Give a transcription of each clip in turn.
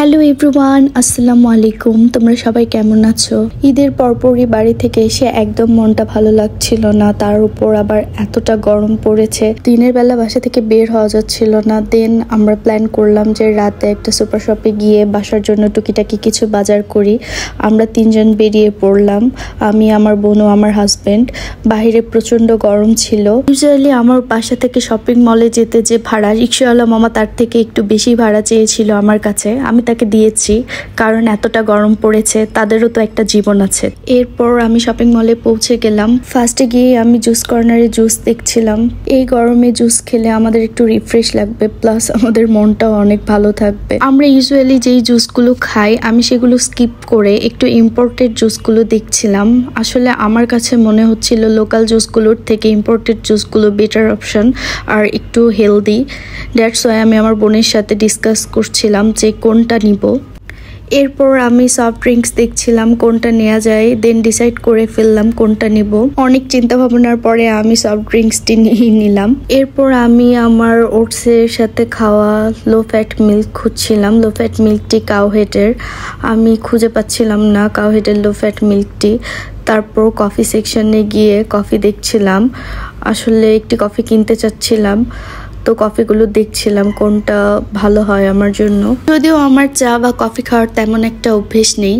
Hello everyone, আসসালামু আলাইকুম। তোমরা সবাই কেমন আছো? ঈদের পরপরই বাড়ি থেকে এসে একদম মনটা ভালো লাগছিল না, তার উপর আবার এতটা গরম পড়েছে, দিনের বেলা বাসা থেকে বের হওয়া যাচ্ছিল না। দেন আমরা প্ল্যান করলাম যে রাতে একটা সুপার শপে গিয়ে বাসার জন্য টুকিটাকি কিছু বাজার করি। আমরা তিনজন বেরিয়ে পড়লাম, আমি, আমার বোন ও আমার হাজবেন্ড। বাহিরে প্রচন্ড গরম ছিল। ইউজুয়ালি আমার বাসা থেকে শপিং মলে যেতে যে ভাড়া, রিক্সাওয়ালা মামা তার থেকে একটু বেশি ভাড়া চেয়েছিল আমার কাছে। আমি তাকে দিয়েছি, কারণ এতটা গরম পড়েছে, তাদেরও তো একটা জীবন আছে। এরপর আমি শপিং মলে পৌঁছে গেলাম। ফার্স্টে গিয়ে আমি জুস কর্নারে জুস দেখছিলাম। এই গরমে জুস খেলে আমাদের একটু রিফ্রেশ লাগবে, প্লাস আমাদের মনটাও অনেক ভালো থাকবে। আমরা ইউজুয়ালি যেই জুসগুলো খাই, আমি সেগুলো স্কিপ করে একটু ইম্পোর্টেড জুসগুলো দেখছিলাম। আসলে আমার কাছে মনে হচ্ছিল লোকাল জুসগুলোর থেকে ইম্পোর্টেড জুসগুলো বেটার অপশন আর একটু হেলদি। দ্যাটস ওয়াই আমি আমার বোনের সাথে ডিসকাস করছিলাম যে কোনটা নিব। এরপর আমি সফট ড্রিঙ্কস দেখছিলাম কোনটা নেওয়া যায়, দেন ডিসাইড করে ফেললাম কোনটা নিব। অনেক চিন্তা ভাবনার পরে আমি সফট ড্রিঙ্কসটি নিয়ে নিলাম। এরপর আমি আমার ওটসের সাথে খাওয়া লো ফ্যাট মিল্ক খুঁজছিলাম। লো ফ্যাট মিল্কটি কাউহেডের, আমি খুঁজে পাচ্ছিলাম না কাউহেডের লো ফ্যাট মিল্কটি। তারপর কফি সেকশনে গিয়ে কফি দেখছিলাম, আসলে একটি কফি কিনতে চাচ্ছিলাম, তো কফিগুলো দেখছিলাম কোনটা ভালো হয় আমার জন্য। যদিও আমার চা বা কফি খাওয়ার তেমন একটা অভ্যেস নেই,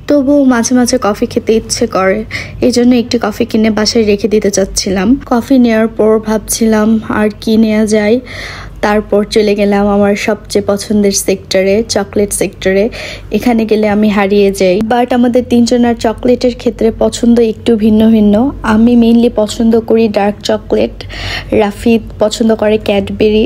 তবুও মাঝে মাঝে কফি খেতে ইচ্ছে করে, এই জন্য একটি কফি কিনে বাসায় রেখে দিতে চাচ্ছিলাম। কফি নেওয়ার পর ভাবছিলাম আর কি নেওয়া যায়। তারপর চলে গেলাম আমার সবচেয়ে পছন্দের সেক্টরে, চকলেট সেক্টরে। এখানে গেলে আমি হারিয়ে যাই। বাট আমাদের তিনজনের চকলেটের ক্ষেত্রে পছন্দ একটু ভিন্ন ভিন্ন। আমি মেইনলি পছন্দ করি ডার্ক চকলেট, রাফিদ পছন্দ করে ক্যাডবেরি,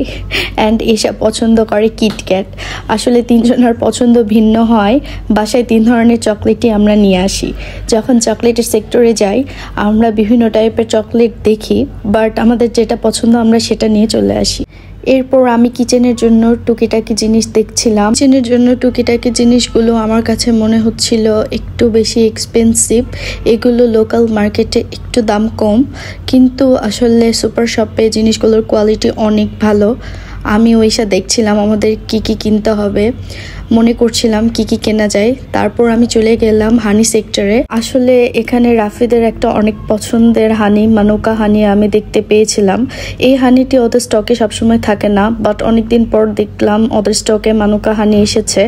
অ্যান্ড এসা পছন্দ করে কিটক্যাট। আসলে তিনজনের পছন্দ ভিন্ন হয়। বাসায় তিন ধরনের চকলেটই আমরা নিয়ে আসি। যখন চকলেটের সেক্টরে যাই আমরা বিভিন্ন টাইপের চকলেট দেখি, বাট আমাদের যেটা পছন্দ আমরা সেটা নিয়ে চলে আসি। এরপর আমি কিচেনের জন্য টুকিটাকি জিনিস দেখছিলাম। কিচেনের জন্য টুকিটাকি জিনিসগুলো আমার কাছে মনে হচ্ছিল একটু বেশি এক্সপেন্সিভ। এগুলো লোকাল মার্কেটে একটু দাম কম, কিন্তু আসলে সুপার শপে জিনিসগুলোর কোয়ালিটি অনেক ভালো। আমি ওইসা দেখছিলাম আমাদের কি কি কিনতে হবে, মনে করছিলাম কি কি কেনা যায়। তারপর আমি চলে গেলাম হানি সেক্টরে। আসলে এখানে রাফিদের একটা অনেক পছন্দের হানি, মানুকা হানি আমি দেখতে পেয়েছিলাম। এই হানিটি ওদের স্টকে সবসময় থাকে না, বাট অনেকদিন পর দেখলাম ওদের স্টকে মানুকা হানি এসেছে।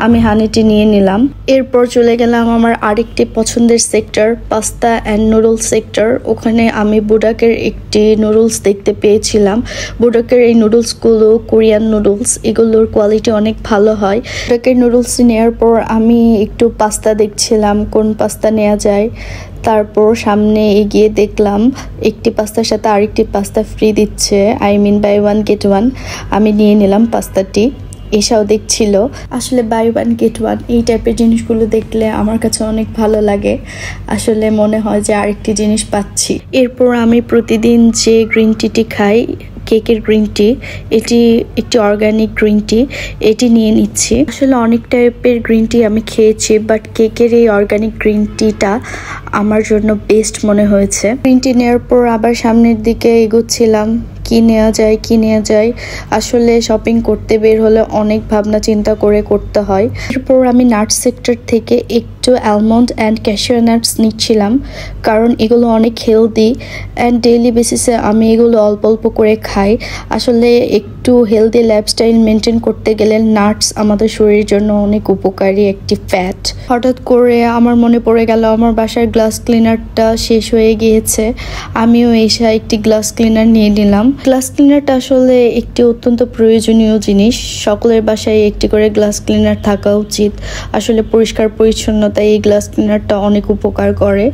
আমি হানিটি নিয়ে নিলাম। এরপর চলে গেলাম আমার আরেকটি পছন্দের sector, pasta and noodles sector. ওখানে আমি বুডাকের একটি নুডলস দেখতে পেয়েছিলাম। বুডাকের এই নুডলসগুলো কোরিয়ান নুডলস, এগুলোর কোয়ালিটি অনেক ভালো হয়। বুডাকের নুডলস নেওয়ার পর আমি একটু পাস্তা দেখছিলাম কোন পাস্তা নেওয়া যায়। তারপর সামনে এগিয়ে দেখলাম একটি পাস্তার সাথে আরেকটি পাস্তা ফ্রি দিচ্ছে, I mean buy one get one. আমি নিয়ে নিলাম পাস্তাটি। এসাও দেখছিল। আসলে বাই ওয়ান গেট ওয়ান এই টাইপের জিনিসগুলো দেখলে আমার কাছে অনেক ভালো লাগে। আসলে মনে হয় যে আরেকটি জিনিস পাচ্ছি। এরপর আমি প্রতিদিন যে গ্রিন টিটি খাই, কেকের গ্রিন টি, এটি একটি অর্গানিক গ্রিন টি, এটি নিয়ে নিচ্ছি। আসলে অনেক টাইপের গ্রিন টি আমি খেয়েছি, বাট কেকের এই অর্গানিক গ্রিন টিটা আমার জন্য বেস্ট মনে হয়েছে। গ্রিন টি নেওয়ার পর আবার সামনের দিকে এগোচ্ছিলাম, কি নেওয়া যায়। আসলে শপিং করতে বের হলে অনেক ভাবনা চিন্তা করে করতে হয়। এরপর আমি নাটস সেক্টর থেকে একটু অ্যালমন্ড অ্যান্ড ক্যাশিউ নাটস নিচ্ছিলাম, কারণ এগুলো অনেক হেলদি অ্যান্ড ডেইলি বেসিসে আমি এগুলো অল্প অল্প করে খাই। আসলে একটু হেলদি লাইফস্টাইল মেনটেন করতে গেলে নাটস আমাদের শরীরের জন্য অনেক উপকারী একটি ফ্যাট। হঠাৎ করে আমার মনে পড়ে গেল আমার বাসার গ্লাস ক্লিনারটা শেষ হয়ে গিয়েছে। আমিও এসে একটি গ্লাস ক্লিনার নিয়ে নিলাম। গ্লাস ক্লিনারটা আসলে একটি অত্যন্ত প্রয়োজনীয় জিনিস। সকলের বাসায় একটি করে গ্লাস ক্লিনার থাকা উচিত। আসলে পরিষ্কার পরিচ্ছন্নতায় এই গ্লাস ক্লিনারটা অনেক উপকার করে,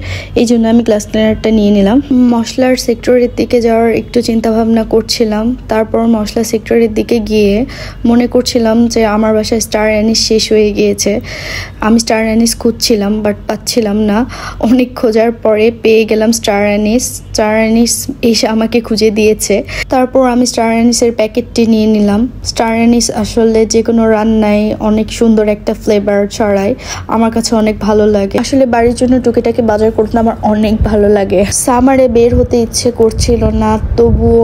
এই জন্য আমি গ্লাস ক্লিনারটা নিয়ে নিলাম। মশলার সেক্টরের দিকে যাওয়ার একটু চিন্তা ভাবনা করছিলাম। তারপর মশলা সেক্টরের দিকে গিয়ে মনে করছিলাম যে আমার বাসায় স্টার অ্যানিস শেষ হয়ে গিয়েছে। আমি স্টার অ্যানিস খুঁজছিলাম, বাট পাচ্ছিলাম না। অনেক খোঁজার পরে পেয়ে গেলাম স্টার অ্যানিস। স্টার অ্যানিস এসে আমাকে খুঁজে দিয়েছে। তারপর আমি স্টার অ্যানিসের প্যাকেটটি নিয়ে নিলাম। স্টার অ্যানিস আসলে যে কোনো রান্নায় অনেক সুন্দর একটা ফ্লেভার ছড়ায়, আমার কাছে অনেক ভালো লাগে। আসলে বাড়ির জন্য টুকিটাকি বাজার করতে আমার অনেক ভালো লাগে। সামারে বের হতে ইচ্ছে করছিল না, তবুও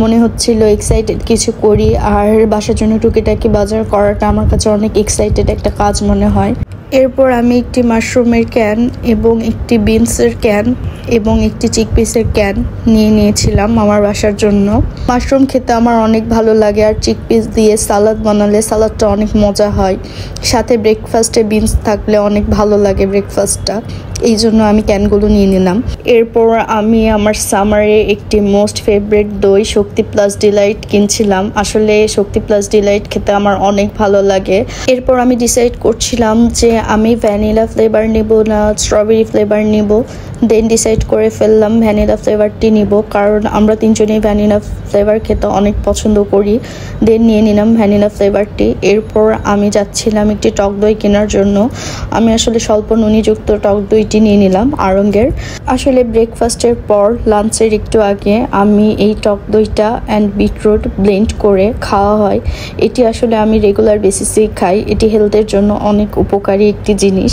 মনে হচ্ছিল এক্সাইটেড কিছু কিছু করি। আর বাসার জন্য টুকিটাকি বাজার করাটা আমার কাছে অনেক এক্সাইটেড একটা কাজ মনে হয়। এরপর আমি একটি মাশরুমের ক্যান এবং একটি বিনসের ক্যান এবং একটি চিকপিসের ক্যান নিয়েছিলাম আমার বাসার জন্য। মাশরুম খেতে আমার অনেক ভালো লাগে, আর চিকপিস দিয়ে সালাদ বানালে সালাদটা অনেক মজা হয়। সাথে ব্রেকফাস্টে বিনস থাকলে অনেক ভালো লাগে ব্রেকফাস্টটা, এই জন্য আমি ক্যানগুলো নিয়ে নিলাম। এরপর আমি আমার সামারে একটি মোস্ট ফেভারিট দই শক্তি প্লাস ডিলাইট কিনছিলাম। আসলে শক্তি প্লাস ডিলাইট খেতে আমার অনেক ভালো লাগে। এরপর আমি ডিসাইড করছিলাম যে আমি ভ্যানিলা ফ্লেভার নিব না স্ট্রবেরি ফ্লেভার নিব। দেন ডিসাইড করে ফেললাম ভ্যানিলা ফ্লেভারটি নিব, কারণ আমরা তিনজনেই ভ্যানিলা ফ্লেভার খেতে অনেক পছন্দ করি। দেন নিয়ে নিলাম ভ্যানিলা ফ্লেভারটি। এরপর আমি যাচ্ছিলাম একটি টক দই কেনার জন্য। আমি আসলে স্বল্প নুনিযুক্ত টক দইটি নিয়ে নিলাম আড়ঙ্গের। আসলে ব্রেকফাস্টের পর লাঞ্চের একটু আগে আমি এই টক দইটা অ্যান্ড বিটরুট ব্লেন্ড করে খাওয়া হয়। এটি আসলে আমি রেগুলার বেসিসেই খাই। এটি হেলথের জন্য অনেক উপকারী একটি জিনিস।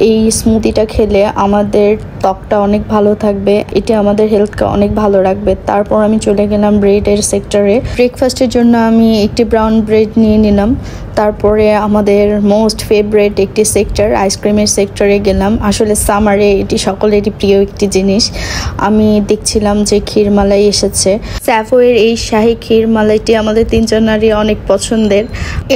এই স্মুদিটা খেলে আমাদের ত্বকটা অনেক ভালো থাকবে, এটি আমাদের হেলথকে অনেক ভালো রাখবে। তারপর আমি চলে গেলাম ব্রেডের সেক্টরে। ব্রেকফাস্টের জন্য আমি একটি ব্রাউন ব্রেড নিয়ে নিলাম। তারপরে আমাদের মোস্ট ফেভারিট একটি সেক্টর আইসক্রিমের সেক্টরে গেলাম। আসলে সামারে এটি সকলেরই প্রিয় একটি জিনিস। আমি দেখছিলাম যে ক্ষীরমালাই এসেছে। স্যাভোয়ের এই শাহী ক্ষীরমালাইটি আমাদের তিনজনেরই অনেক পছন্দের।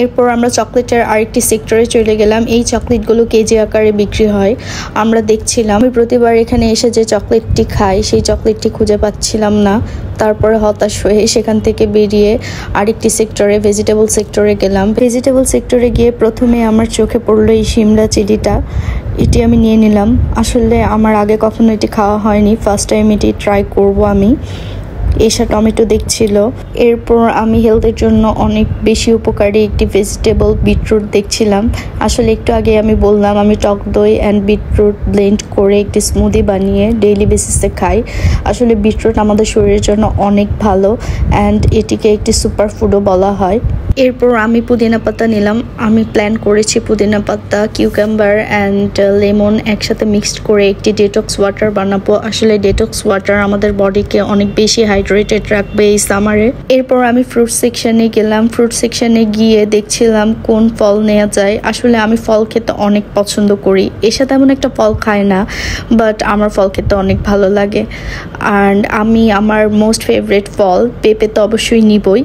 এরপর আমরা চকলেটের আরেকটি সেক্টরে চলে গেলাম। এই চকলেটগুলো কেজি আকারে বিক্রি হয়। আমরা দেখছিলাম, আমি প্রতিবার এখানে এসে যে চকলেটটি খাই সেই চকলেটটি খুঁজে পাচ্ছিলাম না। তারপরে হতাশ হয়ে সেখান থেকে বেরিয়ে আরেকটি সেক্টরে ভেজিটেবল সেক্টরে গেলাম। ভেজিটেবল সেক্টরে গিয়ে প্রথমে আমার চোখে পড়লো এই সিমলা চিলিটা। এটি আমি নিয়ে নিলাম। আসলে আমার আগে কখনো এটি খাওয়া হয়নি, ফার্স্ট টাইম এটি ট্রাই করব আমি। এসা টমেটো দেখছিল। এরপর আমি হেলথের জন্য অনেক বেশি উপকারী একটি ভেজিটেবল বিটরুট দেখছিলাম। আসলে একটু আগে আমি বললাম আমি টক দই অ্যান্ড বিটরুট ব্লেন্ড করে একটি স্মুদি বানিয়ে ডেইলি বেসিসে খাই। আসলে বিটরুট আমাদের শরীরের জন্য অনেক ভালো অ্যান্ড এটিকে একটি সুপার ফুডও বলা হয়। এরপর আমি পুদিনা পাতা নিলাম। আমি প্ল্যান করেছি পুদিনা পাতা, কিউকাম্বার অ্যান্ড লেমন একসাথে মিক্সড করে একটি ডেটক্স ওয়াটার বানাবো। আসলে ডেটক্স ওয়াটার আমাদের বডিকে অনেক বেশি হাইড্রেটেড রাখবে এই সামারে। এরপর আমি ফ্রুট সেকশনে গেলাম। ফ্রুট সেকশনে গিয়ে দেখছিলাম কোন ফল নেওয়া যায়। আসলে আমি ফল খেতে অনেক পছন্দ করি। এসা তেমন একটা ফল খায় না, বাট আমার ফল খেতে অনেক ভালো লাগে। অ্যান্ড আমি আমার মোস্ট ফেভারিট ফল পেঁপে তো অবশ্যই নিবই।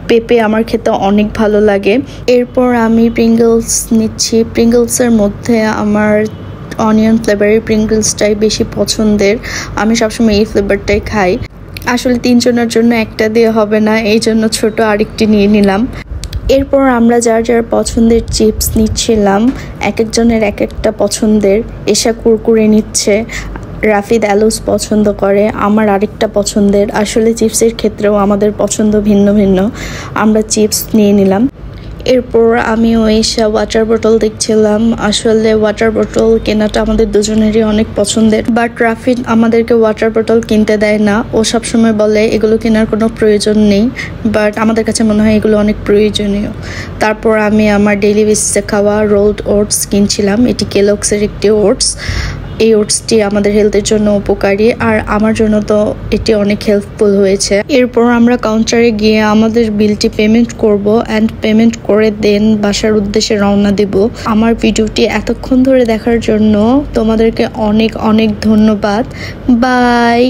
পেঁপে আমার খেতে অনেক ভালো লাগে। এরপর আমি প্রিঙ্গলস নিচ্ছি। প্রিঙ্গলসের মধ্যে আমার অনিয়ন ফ্লেভারের প্রিঙ্গলসটাই বেশি পছন্দের। আমি সবসময় এই ফ্লেভারটাই খাই। আসলে তিনজনের জন্য একটা দিয়ে হবে না, এই জন্য ছোট আরেকটি নিয়ে নিলাম। এরপর আমরা যার যার পছন্দের চিপস নিচ্ছিলাম। এক একজনের এক একটা পছন্দের। এসা কুরকুরে নিচ্ছে, রাফিদ অ্যালোস পছন্দ করে, আমার আরেকটা পছন্দের। আসলে চিপসের ক্ষেত্রেও আমাদের পছন্দ ভিন্ন ভিন্ন। আমরা চিপস নিয়ে নিলাম। এরপর আমিও এসে ওয়াটার বোতল দেখছিলাম। আসলে ওয়াটার বোতল কেনাটা আমাদের দুজনেরই অনেক পছন্দের, বাট রাফিদ আমাদেরকে ওয়াটার বোতল কিনতে দেয় না। ও সবসময় বলে এগুলো কেনার কোনো প্রয়োজন নেই, বাট আমাদের কাছে মনে হয় এগুলো অনেক প্রয়োজনীয়। তারপর আমি আমার ডেইলি বেসিসে খাওয়া রোলড ওটস কিনছিলাম। এটি কেলগসের একটি ওটস। এই ওটসটি আমাদের হেলথের জন্য উপকারী, আর আমার জন্য তো এটি অনেক হেল্পফুল হয়েছে। এরপর আমরা কাউন্টারে গিয়ে আমাদের বিলটি পেমেন্ট করব অ্যান্ড পেমেন্ট করে দেন বাসার উদ্দেশ্যে রওনা দেব। আমার ভিডিওটি এতক্ষণ ধরে দেখার জন্য তোমাদেরকে অনেক অনেক ধন্যবাদ। বাই।